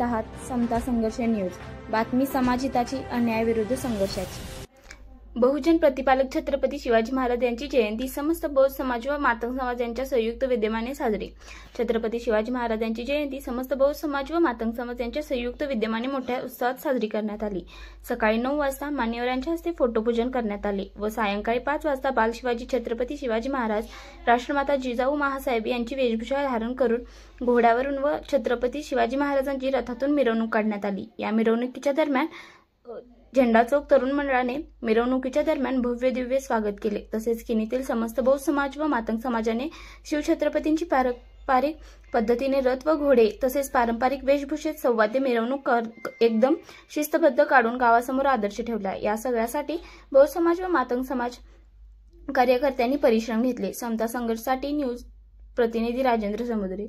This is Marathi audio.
पाहत आहात समता संघर्ष न्यूज। बातमी समाजहिताची, अन्यायाविरुद्ध संघर्षाची। बहुजन प्रतिपालक छत्रपती शिवाजी महाराज यांची जयंती समस्त बौद्ध समाज व मातंग समाज यांच्या संयुक्त विद्यमाने साजरी। छत्रपती शिवाजी महाराज यांची जयंती समस्त बौद्ध समाज व मातंग समाज यांच्या संयुक्त विद्यमाने मोठ्या उत्साहात साजरी करण्यात आली। सकाळी 9 वाजता मान्यवरांच्या हस्ते फोटोपूजन करण्यात आले व सायंकाळी 5 वाजता बाल शिवाजी छत्रपती शिवाजी महाराज, राष्ट्रमाता जिजाऊ महासाहेब यांची वेशभूषा धारण करून घोड्यावरून व छत्रपती शिवाजी महाराजांची रथातून मिरवणूक काढण्यात आली। या मिरवणुकीच्या दरम्यान झेंडा चौक तरुण मंडळाने मिरवणुकीच्या दरम्यान भव्य दिव्य स्वागत केले। तसेच किनीतील समस्त बौद्ध समाज व मातंग समाजाने शिवछत्रपतींची पारंपरिक पद्धतीने रथ व घोडे तसेच पारंपरिक वेशभूषेत संवाद्य मिरवणूक एकदम शिस्तबद्ध काढून गावासमोर आदर्श ठेवला। या सगळ्यासाठी बौद्ध समाज व मातंग समाज कार्यकर्त्यांनी परिश्रम घेतले। समता संघर्षसाठी न्यूज प्रतिनिधी राजेंद्र समुद्रे।